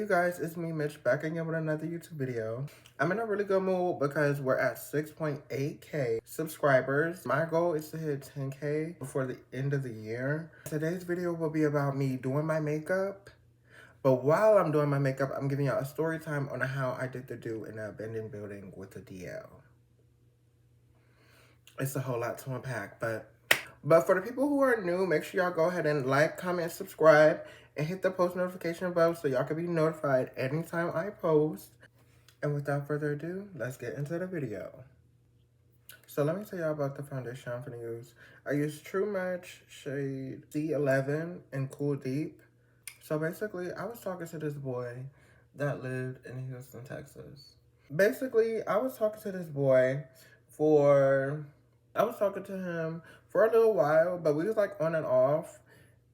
you guys, it's me Mitch back again with another YouTube video. I'm in a really good mood because we're at 6.8k subscribers. My goal is to hit 10k before the end of the year. Today's video will be about me doing my makeup. But while I'm doing my makeup, I'm giving y'all a story time on how I did the do in an abandoned building with a DL. It's a whole lot to unpack, but for the people who are new, make sure y'all go ahead and like, comment, subscribe, and hit the post notification bell so y'all can be notified anytime I post. And without further ado, let's get into the video. So let me tell y'all about the foundation I'm gonna use. I use True Match shade C11 in Cool Deep. So basically, I was talking to this boy that lived in Houston, Texas. Basically, I was talking to this boy I was talking to him for a little while, but we was like on and off.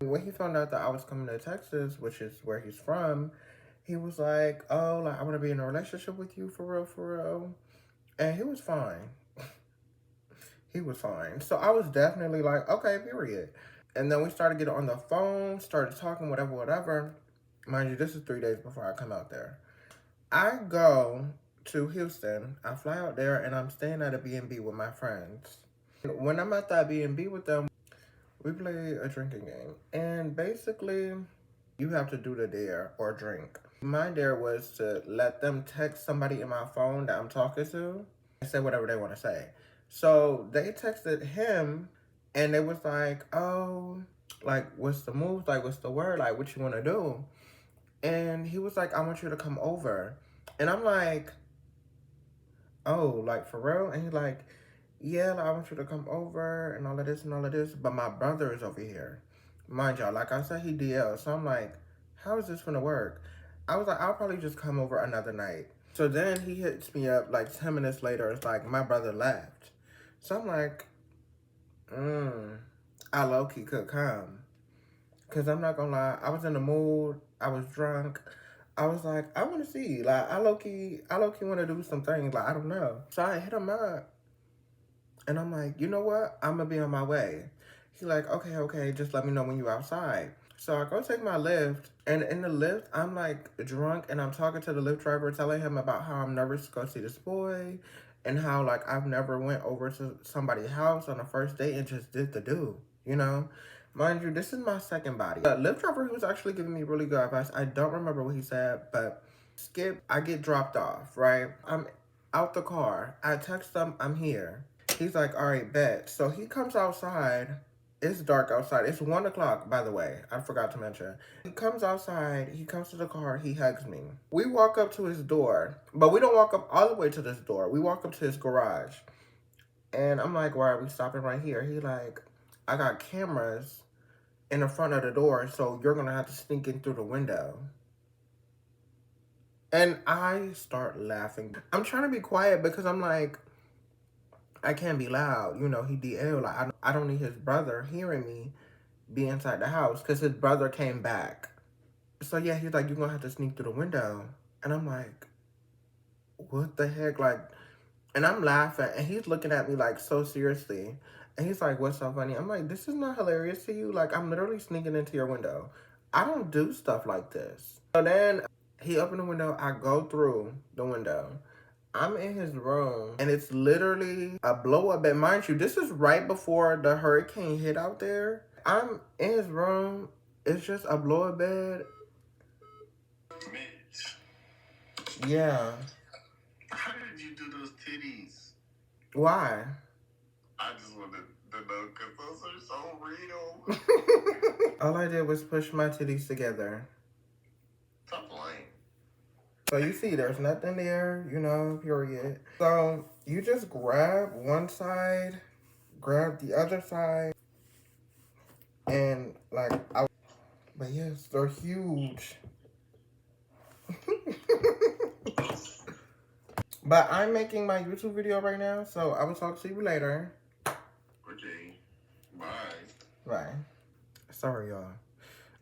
When he found out that I was coming to Texas, which is where he's from, he was like, oh, like, I want to be in a relationship with you for real, for real. And he was fine. He was fine. So I was definitely like, okay, period. And then we started getting on the phone, started talking, whatever, whatever. Mind you, this is 3 days before I come out there. I go to Houston. I fly out there, and I'm staying at a B&B with my friends. When I'm at that B&B with them, we play a drinking game. And basically, you have to do the dare or drink. My dare was to let them text somebody in my phone that I'm talking to and say whatever they want to say. So they texted him, and they was like, oh, like, what's the move? Like, what's the word? Like, what you want to do? And he was like, I want you to come over. And I'm like, oh, like, for real? And he's like, yeah, like, I want you to come over and all of this and all of this. But my brother is over here. Mind y'all, like I said, he DL. So I'm like, how is this gonna work? I was like, I'll probably just come over another night. So then he hits me up like 10 minutes later. It's like, my brother left. So I'm like, I low-key could come. Because I'm not gonna lie, I was in the mood. I was drunk. I was like, I want to see. Like, I low-key want to do some things. Like, I don't know. So I hit him up. And I'm like, you know what? I'm going to be on my way. He's like, okay, just let me know when you're outside. So I go take my Lyft, and in the Lyft, I'm like drunk, and I'm talking to the Lyft driver, telling him about how I'm nervous to go see this boy, and how like I've never went over to somebody's house on a first date and just did the do, you know? Mind you, this is my second body. The Lyft driver, he was actually giving me really good advice. I don't remember what he said, but skip, I get dropped off, right? I'm out the car. I text him, I'm here. He's like, all right, bet. So he comes outside. It's dark outside. It's 1 o'clock, by the way. I forgot to mention. He comes outside. He comes to the car. He hugs me. We walk up to his door. But we don't walk up all the way to this door. We walk up to his garage. And I'm like, why are we stopping right here? He like, I got cameras in the front of the door, so you're going to have to sneak in through the window. And I start laughing. I'm trying to be quiet because I'm like, I can't be loud. You know, he DL. Like, I don't need his brother hearing me be inside the house because his brother came back. So, yeah, he's like, you're going to have to sneak through the window. And I'm like, what the heck? Like, and I'm laughing. And he's looking at me, like, so seriously. And he's like, what's so funny? I'm like, this is not hilarious to you? Like, I'm literally sneaking into your window. I don't do stuff like this. So then he opened the window. I go through the window. I'm in his room, and it's literally a blow-up bed. Mind you, this is right before the hurricane hit out there. I'm in his room. It's just a blow-up bed. Mitch. Yeah. How did you do those titties? Why? I just wanted to know because those are so real. All I did was push my titties together. Stop lying. So you see, there's nothing there, you know, period. So you just grab one side, grab the other side, and like, but yes, they're huge. But I'm making my YouTube video right now, so I will talk to you later. Okay, bye. Bye. Sorry, y'all.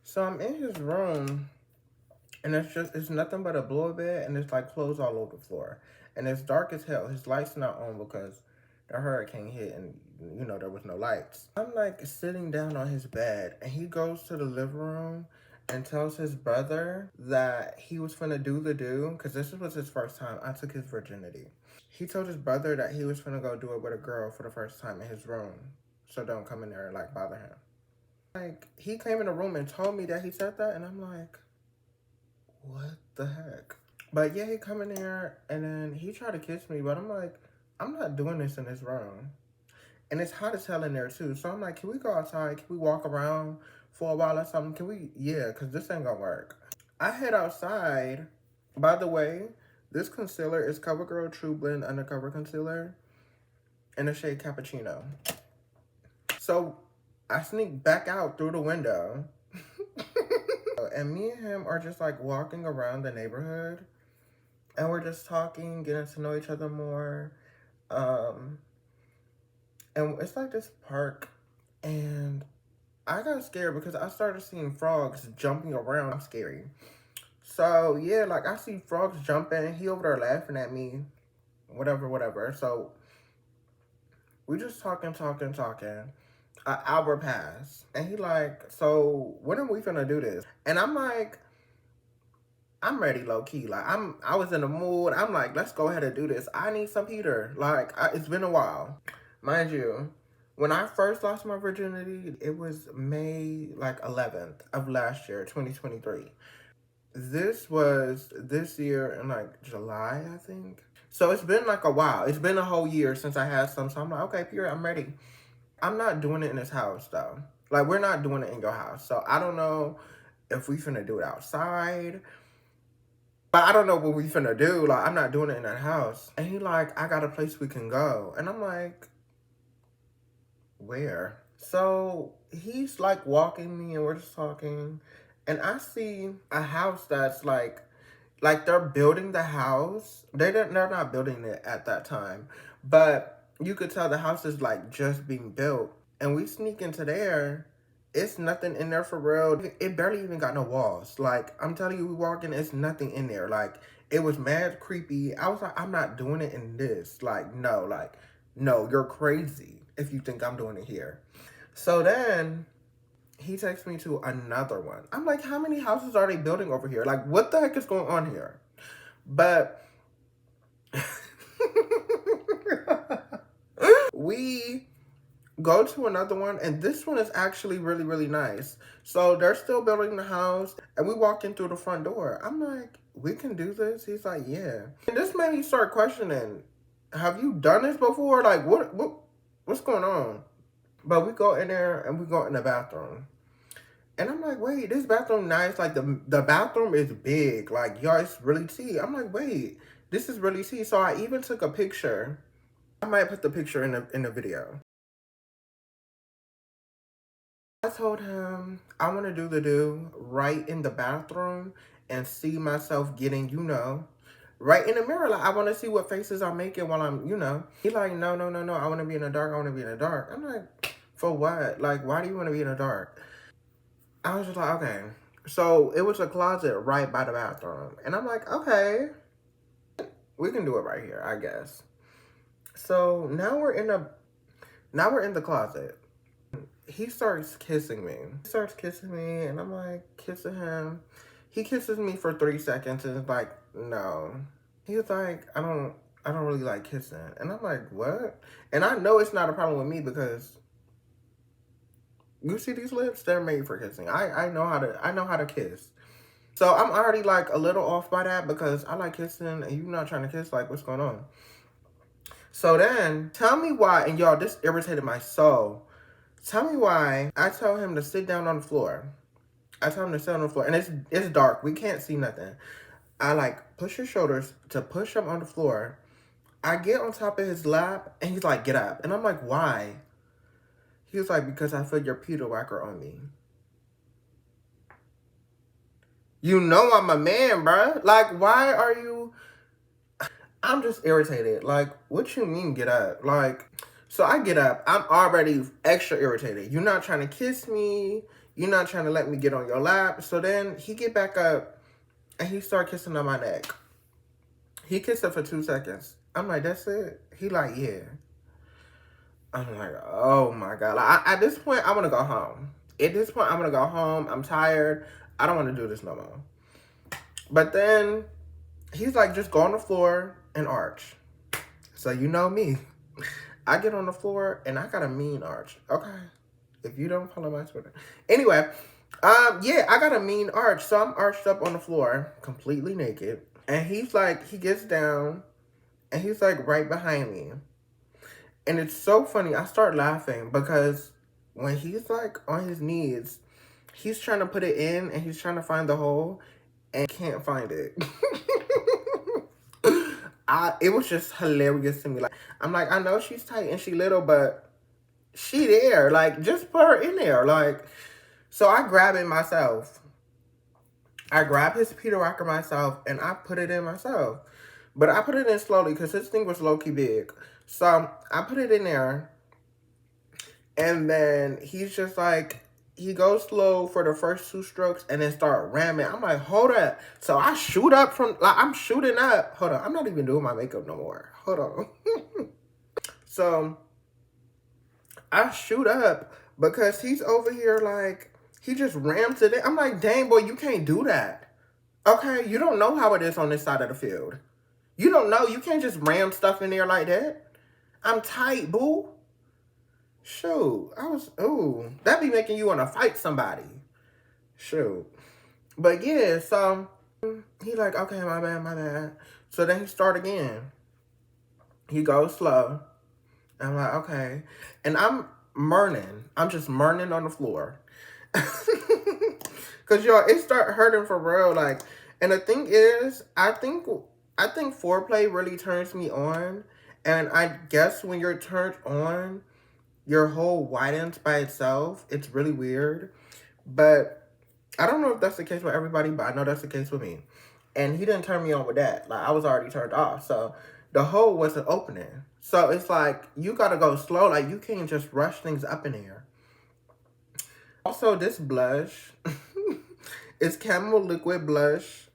So I'm in his room, and it's nothing but a blow bed, and it's like clothes all over the floor. And it's dark as hell. His light's not on because the hurricane hit and, you know, there was no lights. I'm like sitting down on his bed, and he goes to the living room, and tells his brother that he was finna do the do, because this was his first time. I took his virginity. He told his brother that he was finna go do it with a girl for the first time in his room. So don't come in there and like bother him. Like, he came in the room and told me that he said that, and I'm like, what the heck? But yeah, he come in there and then he tried to kiss me, but I'm like, I'm not doing this in this room. And it's hot as hell in there too. So I'm like, can we go outside? Can we walk around for a while or something? Can we? Yeah, because this ain't gonna work. I head outside. By the way, this concealer is CoverGirl True Blend Undercover Concealer in the shade Cappuccino. So I sneak back out through the window. And me and him are just like walking around the neighborhood. And we're just talking, getting to know each other more. And it's like this park. And I got scared because I started seeing frogs jumping around. I'm scary. So, yeah, like, I see frogs jumping. He over there laughing at me. Whatever. So, we just talking. An hour passed. And he like, so, when are we finna do this? And I'm like, I'm ready, low-key. Like, I was in the mood. I'm like, let's go ahead and do this. I need some Peter. Like, it's been a while. Mind you, when I first lost my virginity, it was May, like, 11th of last year, 2023. This was this year in, like, July, I think. So it's been, like, a while. It's been a whole year since I had some. So I'm like, okay, period, I'm ready. I'm not doing it in this house, though. Like, we're not doing it in your house. So I don't know if we finna do it outside. But I don't know what we finna do. Like, I'm not doing it in that house. And he like, I got a place we can go. And I'm like, where? So he's like walking me and we're just talking. And I see a house that's like they're building the house. They're not building it at that time. But you could tell the house is like just being built. And we sneak into there. It's nothing in there for real. It barely even got no walls. Like, I'm telling you, we walk in, it's nothing in there. Like, it was mad creepy. I was like, I'm not doing it in this. Like, no, you're crazy if you think I'm doing it here. So then he takes me to another one. I'm like, how many houses are they building over here? Like, what the heck is going on here? But we go to another one, and this one is actually really, really nice. So they're still building the house, and we walk in through the front door. I'm like, we can do this? He's like, yeah. And this made me start questioning, have you done this before? Like, what's going on? But we go in there, and we go in the bathroom. And I'm like, wait, this bathroom nice. Like, the bathroom is big. Like, y'all, it's really tea. I'm like, wait, this is really tea. So I even took a picture. I might put the picture in the video. I told him I want to do the do right in the bathroom and see myself getting, right in the mirror. Like, I want to see what faces I'm making while I'm, He like, no. I want to be in the dark. I'm like, for what? Like, why do you want to be in the dark? I was just like, okay. So it was a closet right by the bathroom. And I'm like, okay, we can do it right here, I guess. So now we're in the closet. He starts kissing me. And I'm like kissing him. He kisses me for 3 seconds and it's like, no. He's like, I don't really like kissing. And I'm like, what? And I know it's not a problem with me because you see these lips? They're made for kissing. I know how to kiss. So I'm already like a little off by that because I like kissing and you're not trying to kiss. Like, what's going on? So then, tell me why, and y'all, this irritated my soul. Tell me why I tell him to sit down on the floor. And it's dark. We can't see nothing. I like push his shoulders to push him on the floor. I get on top of his lap, and he's like, get up. And I'm like, why? He was like, because I feel your Peter whacker on me. You know I'm a man, bruh. Like, why are you... I'm just irritated. Like, what you mean get up? Like, so I get up. I'm already extra irritated. You're not trying to kiss me. You're not trying to let me get on your lap. So then he get back up and he start kissing on my neck. He kissed her for 2 seconds. I'm like, that's it? He like, yeah. I'm like, oh my God. Like, at this point, I want to go home. I'm tired. I don't want to do this no more. But then he's like, just go on the floor and arch. So you know me. I get on the floor and I got a mean arch. Okay. If you don't follow my Twitter. Anyway, yeah, I got a mean arch. So I'm arched up on the floor, completely naked. And he's like, he gets down and he's like right behind me. And it's so funny. I start laughing because when he's like on his knees, he's trying to put it in and he's trying to find the hole and can't find it. It was just hilarious to me. Like, I'm like, I know she's tight and she little, but she there. Like, just put her in there. Like, so I grab it myself. I grab his Peter Rocker myself and I put it in myself. But I put it in slowly because this thing was low-key big. So I put it in there. And then he's just like, he goes slow for the first 2 strokes and then start ramming. I'm like, hold up. So I shoot up from, like, I'm shooting up. Hold on. I'm not even doing my makeup no more. Hold on. So I shoot up because he's over here like, he just rams it in. I'm like, dang, boy, you can't do that. Okay? You don't know how it is on this side of the field. You don't know. You can't just ram stuff in there like that. I'm tight, boo. Shoot, that be making you want to fight somebody. Shoot. But yeah, so he like, okay, my bad. So then he start again. He goes slow. I'm like, okay. And I'm murning. I'm just murning on the floor. Cause y'all, it start hurting for real. Like, and the thing is, I think foreplay really turns me on. And I guess when you're turned on, your hole widens by itself. It's really weird. But I don't know if that's the case with everybody, but I know that's the case with me. And he didn't turn me on with that. Like, I was already turned off. So the hole wasn't opening. So it's like, you gotta go slow. Like, you can't just rush things up in here. Also, this blush is Camel Liquid Blush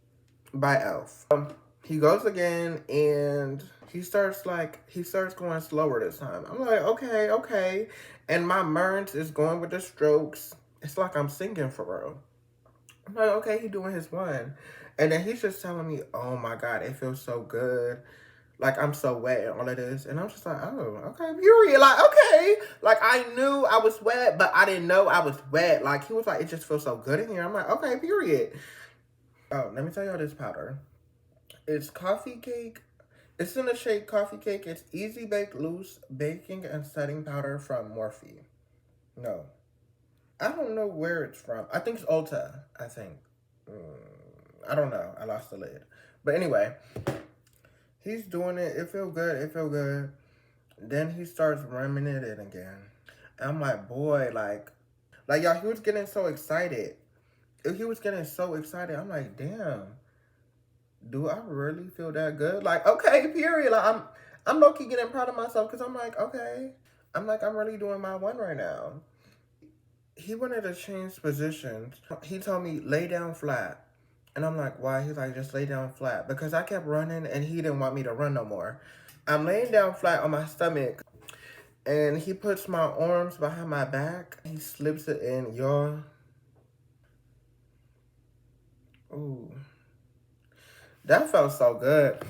by e.l.f. He goes again and he starts going slower this time. I'm like, okay. And my Merns is going with the strokes. It's like I'm singing for real. I'm like, okay, he doing his one. And then he's just telling me, oh my God, it feels so good. Like, I'm so wet and all of this. And I'm just like, oh, okay, period. Like, okay. Like, I knew I was wet, but I didn't know I was wet. Like, he was like, it just feels so good in here. I'm like, okay, period. Oh, let me tell y'all this powder. It's coffee cake. It's in the shade coffee cake. It's easy baked loose baking and setting powder from Morphe. No. I don't know where it's from. I think it's Ulta, I think. I don't know. I lost the lid. But anyway, he's doing it. It feel good. Then he starts ramming it in again. And I'm like, boy, like y'all, he was getting so excited. He was getting so excited. I'm like, damn. Do I really feel that good? Like, okay, period. Like, I'm low-key getting proud of myself because I'm like, okay. I'm really doing my one right now. He wanted to change positions. He told me, lay down flat. And I'm like, why? He's like, just lay down flat. Because I kept running and he didn't want me to run no more. I'm laying down flat on my stomach. And he puts my arms behind my back. He slips it in, y'all. Ooh. That felt so good.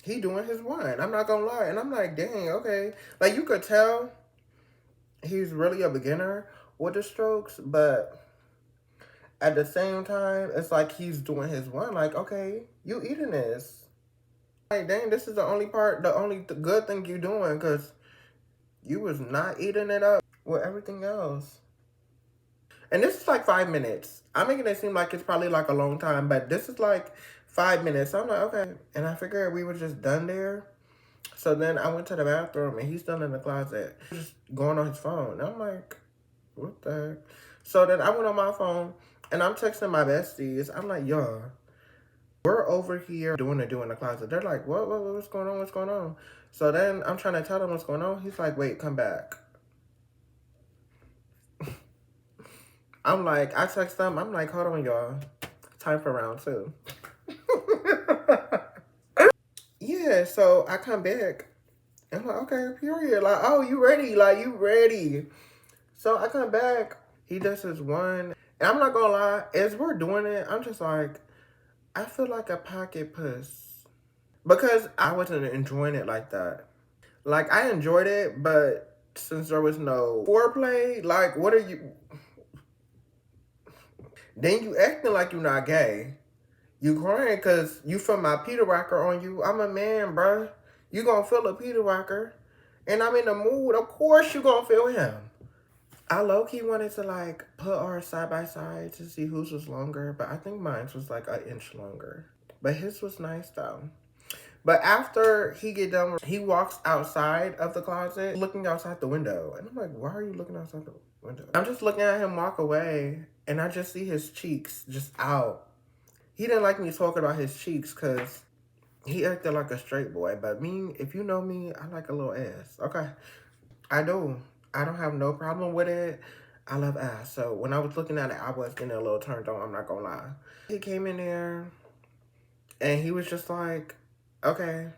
He doing his one. I'm not gonna lie. And I'm like, dang, okay. Like, you could tell he's really a beginner with the strokes, but at the same time, it's like he's doing his one. Like, okay, you eating this. Like, dang, this is the only good thing you doing, because you was not eating it up with everything else. And this is like 5 minutes. I'm making it seem like it's probably like a long time, but this is like 5 minutes. So I'm like, okay. And I figured we were just done there. So then I went to the bathroom and he's still in the closet, just going on his phone. And I'm like, what the heck? So then I went on my phone and I'm texting my besties. I'm like, yo, we're over here doing the closet. They're like, what's going on? What's going on? So then I'm trying to tell them what's going on. He's like, wait, come back. I'm like, I text them. I'm like, hold on, y'all. Time for round 2. Yeah, so I come back. I'm like, okay, period. Like, oh, you ready? Like, you ready? So I come back. He does his one. And I'm not gonna lie, as we're doing it, I'm just like, I feel like a pocket puss. Because I wasn't enjoying it like that. Like, I enjoyed it, but since there was no foreplay, like, what are you... Then you acting like you're not gay. You crying because you feel my Peter Rocker on you. I'm a man, bruh. You gonna feel a Peter Rocker. And I'm in the mood. Of course you gonna feel him. I low-key wanted to, like, put ours side by side to see whose was longer. But I think mine was, like, an inch longer. But his was nice, though. But after he get done, he walks outside of the closet, looking outside the window. And I'm like, why are you looking outside the window? I'm just looking at him walk away. And I just see his cheeks just out. He didn't like me talking about his cheeks because he acted like a straight boy. But me, if you know me, I like a little ass. Okay. I do. I don't have no problem with it. I love ass. So when I was looking at it, I was getting a little turned on. I'm not going to lie. He came in there and he was just like, okay,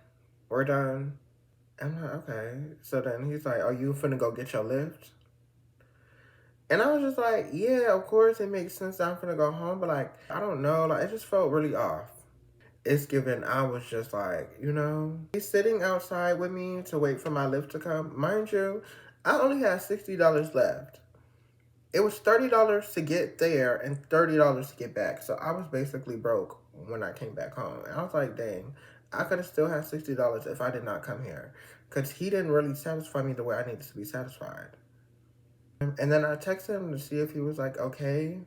we're done. I'm like, okay. So then he's like, are you finna go get your lift? And I was just like, yeah, of course it makes sense that I'm finna go home. But like, I don't know. Like, it just felt really off. It's given, I was just like, you know. He's sitting outside with me to wait for my lift to come. Mind you, I only had $60 left. It was $30 to get there and $30 to get back. So I was basically broke when I came back home. And I was like, dang, I could have still had $60 if I did not come here. Because he didn't really satisfy me the way I needed to be satisfied. And then I texted him to see if he was like, okay.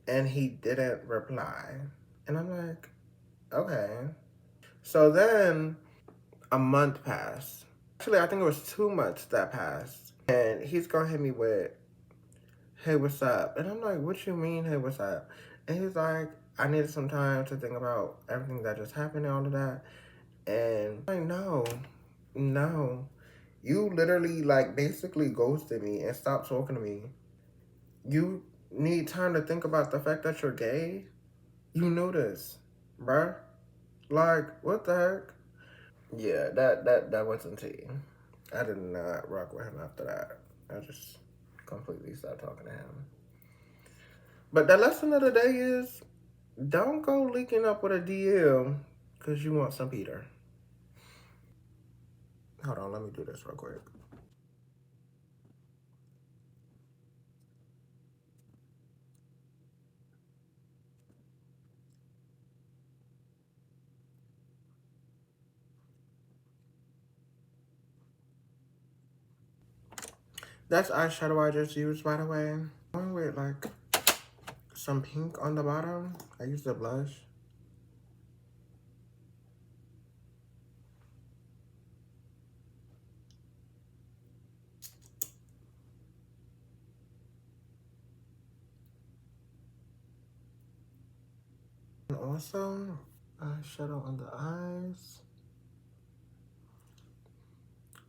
And he didn't reply. And I'm like, okay. So then a month passed. Actually, I think it was 2 months that passed. And he's gonna hit me with, hey, what's up? And I'm like, what you mean, hey, what's up? And he's like, I needed some time to think about everything that just happened and all of that. And I'm like, no. You literally, like, basically ghosted me and stopped talking to me. You need time to think about the fact that you're gay? You knew this, bruh. Like, what the heck? Yeah, that wasn't tea. I did not rock with him after that. I just completely stopped talking to him. But the lesson of the day is, don't go leaking up with a DL because you want some Peter. Hold on, let me do this real quick. That's eyeshadow I just used, by the way. Going with, like, some pink on the bottom. I used the blush. And also, eyeshadow on the eyes.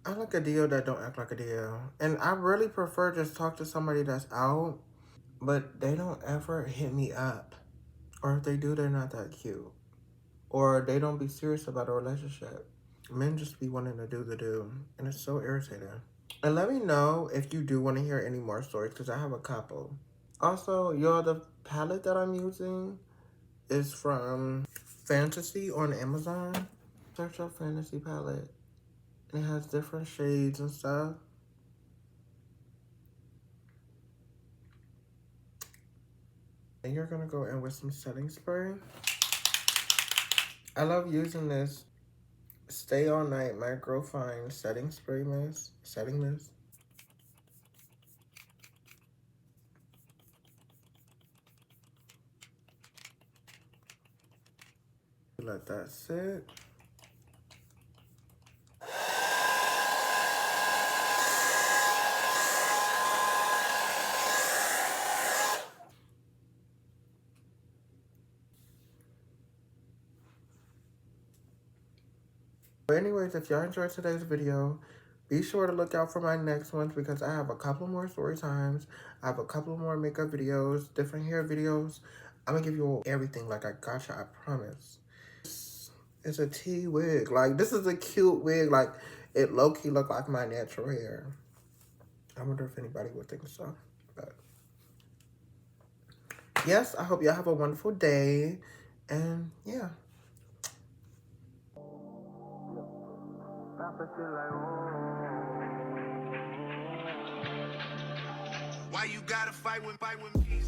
I like a deal that don't act like a deal. And I really prefer just talk to somebody that's out, but they don't ever hit me up. Or if they do, they're not that cute. Or they don't be serious about a relationship. Men just be wanting to do the do. And it's so irritating. And let me know if you do want to hear any more stories, because I have a couple. Also, y'all, the palette that I'm using is from Fantasy on Amazon. Search up Fantasy palette. It has different shades and stuff. And you're going to go in with some setting spray. I love using this Stay All Night Micro Fine Setting Spray Mist. Setting mist. Let that sit. But anyways, if y'all enjoyed today's video, be sure to look out for my next ones because I have a couple more story times. I have a couple more makeup videos, different hair videos. I'm gonna give you everything like I gotcha, I promise. It's a tea wig. Like, this is a cute wig. Like, it low-key look like my natural hair. I wonder if anybody would think so. But yes, I hope y'all have a wonderful day. And yeah. Why you gotta fight with me?